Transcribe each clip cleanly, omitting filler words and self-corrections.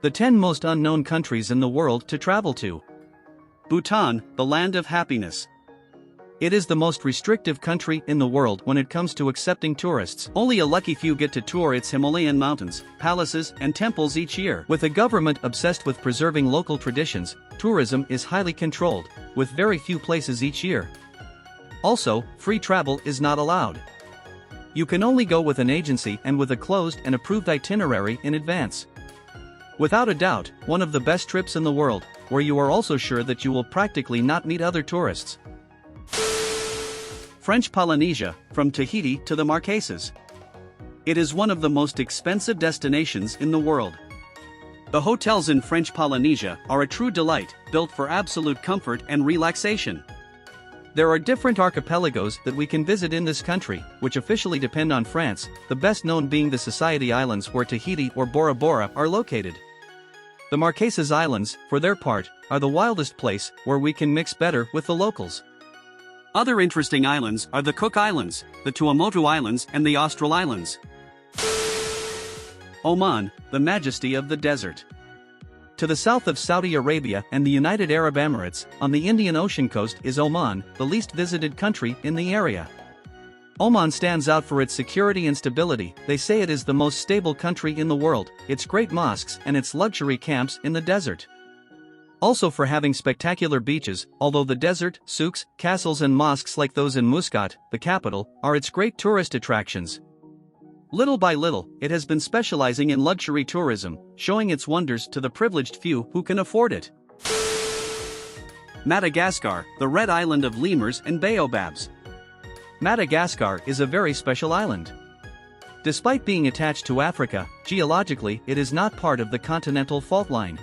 The 10 most unknown countries in the world to travel to. Bhutan, the land of happiness. It is the most restrictive country in the world when it comes to accepting tourists. Only a lucky few get to tour its Himalayan mountains, palaces, and temples each year. With a government obsessed with preserving local traditions, tourism is highly controlled, with very few places each year. Also, free travel is not allowed. You can only go with an agency and with a closed and approved itinerary in advance. Without a doubt, one of the best trips in the world, where you are also sure that you will practically not meet other tourists. French Polynesia, from Tahiti to the Marquesas. It is one of the most expensive destinations in the world. The hotels in French Polynesia are a true delight, built for absolute comfort and relaxation. There are different archipelagos that we can visit in this country, which officially depend on France, the best known being the Society Islands where Tahiti or Bora Bora are located. The Marquesas Islands, for their part, are the wildest place where we can mix better with the locals. Other interesting islands are the Cook Islands, the Tuamotu Islands and the Austral Islands. Oman, the majesty of the desert. To the south of Saudi Arabia and the United Arab Emirates, on the Indian Ocean coast is Oman, the least visited country in the area. Oman stands out for its security and stability. They say it is the most stable country in the world, its great mosques and its luxury camps in the desert. Also for having spectacular beaches, although the desert, souks, castles and mosques like those in Muscat, the capital, are its great tourist attractions. Little by little, it has been specializing in luxury tourism, showing its wonders to the privileged few who can afford it. Madagascar, the red island of lemurs and baobabs. Madagascar is a very special island. Despite being attached to Africa, geologically it is not part of the continental fault line.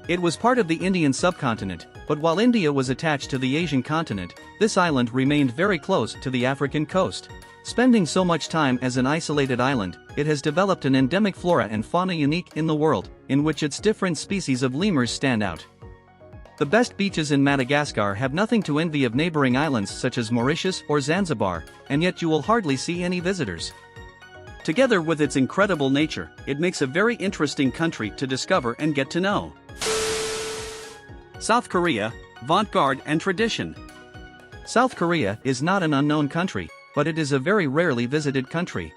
It was part of the Indian subcontinent, but while India was attached to the Asian continent, this island remained very close to the African coast. Spending so much time as an isolated island, it has developed an endemic flora and fauna unique in the world, in which its different species of lemurs stand out. The best beaches in Madagascar have nothing to envy of neighboring islands such as Mauritius or Zanzibar, and yet you will hardly see any visitors. Together with its incredible nature, it makes a very interesting country to discover and get to know. South Korea, avant-garde and tradition. South Korea is not an unknown country, but it is a very rarely visited country.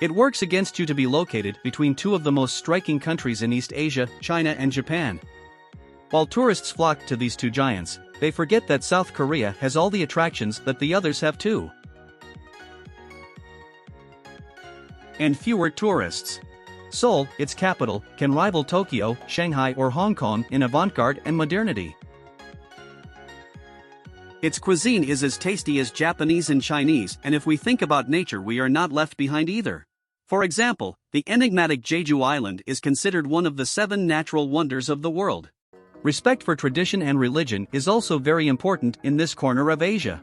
It works against you to be located between two of the most striking countries in East Asia, China and Japan. While tourists flock to these two giants, they forget that South Korea has all the attractions that the others have too. And fewer tourists. Seoul, its capital, can rival Tokyo, Shanghai or Hong Kong in avant-garde and modernity. Its cuisine is as tasty as Japanese and Chinese, and if we think about nature we are not left behind either. For example, the enigmatic Jeju Island is considered one of the 7 natural wonders of the world. Respect for tradition and religion is also very important in this corner of Asia.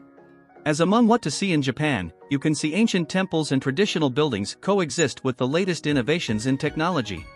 As among what to see in Japan, you can see ancient temples and traditional buildings coexist with the latest innovations in technology.